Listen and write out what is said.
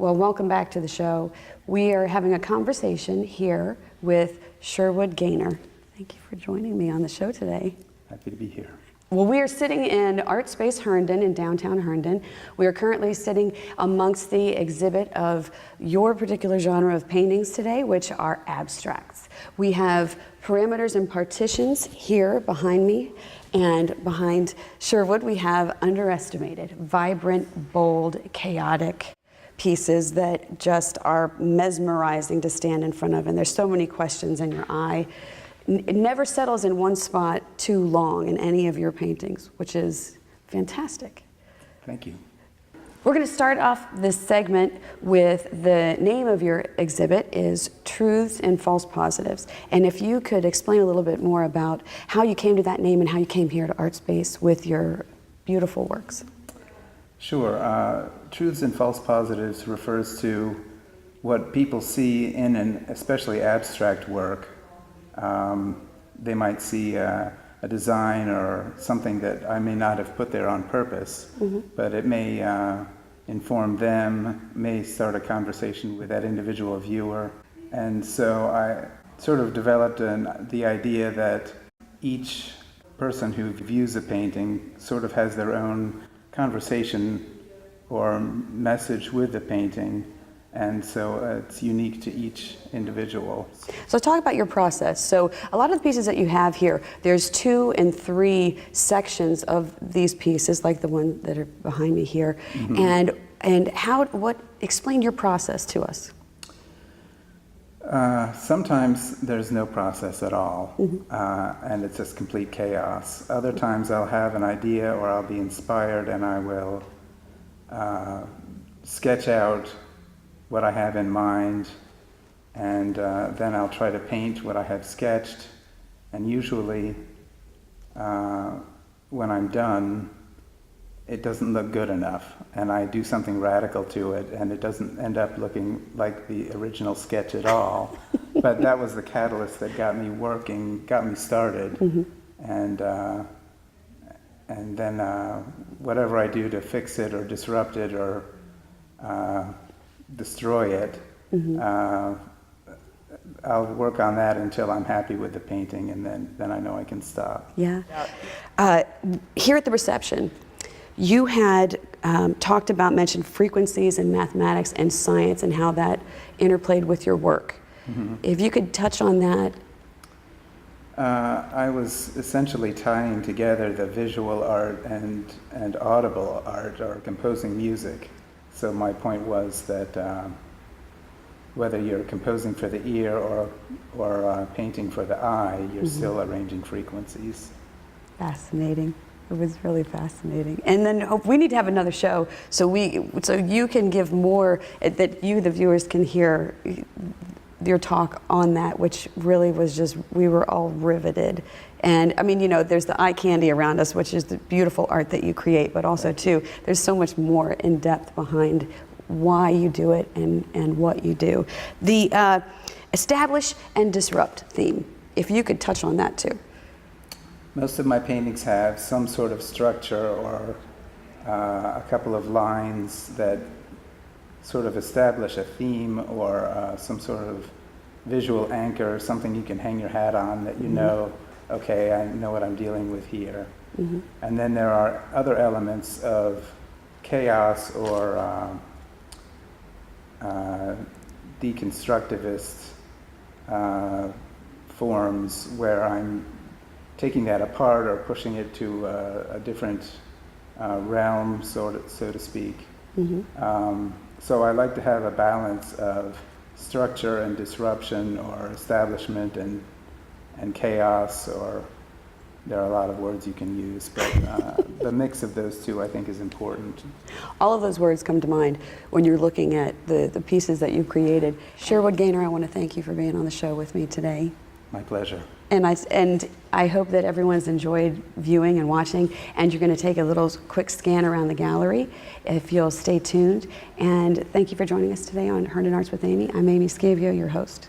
Well, welcome back to the show. We are having a conversation here with Sherwood Gaynor. Thank you for joining me on the show today. Happy to be here. Well, we are sitting in Art Space Herndon in downtown Herndon. We are currently sitting amongst the exhibit of your particular genre of paintings today, which are abstracts. We have perimeters and partitions here behind me, and behind Sherwood we have underestimated, vibrant, bold, chaotic pieces that just are mesmerizing to stand in front of, and there's so many questions in your eye. It never settles in one spot too long in any of your paintings, which is fantastic. Thank you. We're going to start off this segment with the name of your exhibit is Truths and False Positives. And if you could explain a little bit more about how you came to that name and how you came here to Art Space with your beautiful works. Sure. Truths and False Positives refers to what people see in an especially abstract work. They might see a design or something that I may not have put there on purpose, but it may inform them, may start a conversation with that individual viewer. And so I sort of developed the idea that each person who views a painting sort of has their own conversation or message with the painting. And so it's unique to each individual. So talk about your process. So a lot of the pieces that you have here, there's 2 and 3 sections of these pieces, like the one that are behind me here. And explain your process to us. Sometimes there's no process at all, and it's just complete chaos. Other times I'll have an idea or I'll be inspired and I will sketch out what I have in mind, and then I'll try to paint what I have sketched, and usually when I'm done it doesn't look good enough, and I do something radical to it, and it doesn't end up looking like the original sketch at all. But that was the catalyst that got me working, got me started, and then whatever I do to fix it or disrupt it or destroy it, I'll work on that until I'm happy with the painting, and then I know I can stop. Yeah. Here at the reception, you had mentioned frequencies in mathematics and science and how that interplayed with your work. If you could touch on that. I was essentially tying together the visual art and audible art, or composing music. So my point was that whether you're composing for the ear or painting for the eye, you're still arranging frequencies. Fascinating. It was really fascinating. And then we need to have another show so you can give more, that you, the viewers, can hear your talk on that, which really was just, we were all riveted. And I mean, there's the eye candy around us, which is the beautiful art that you create, but also too, there's so much more in depth behind why you do it and what you do. The establish and disrupt theme, if you could touch on that too. Most of my paintings have some sort of structure or a couple of lines that sort of establish a theme or some sort of visual anchor, something you can hang your hat on that you know, okay, I know what I'm dealing with here. And then there are other elements of chaos or deconstructivist forms where I'm taking that apart or pushing it to a different realm, so to speak. So I like to have a balance of structure and disruption, or establishment and chaos, or there are a lot of words you can use, but the mix of those two I think is important. All of those words come to mind when you're looking at the pieces that you've created. Sherwood Gaynor, I want to thank you for being on the show with me today. My pleasure. And I hope that everyone's enjoyed viewing and watching, and you're going to take a little quick scan around the gallery if you'll stay tuned. And thank you for joining us today on Herndon Arts with Amy. I'm Amy Scavio, your host.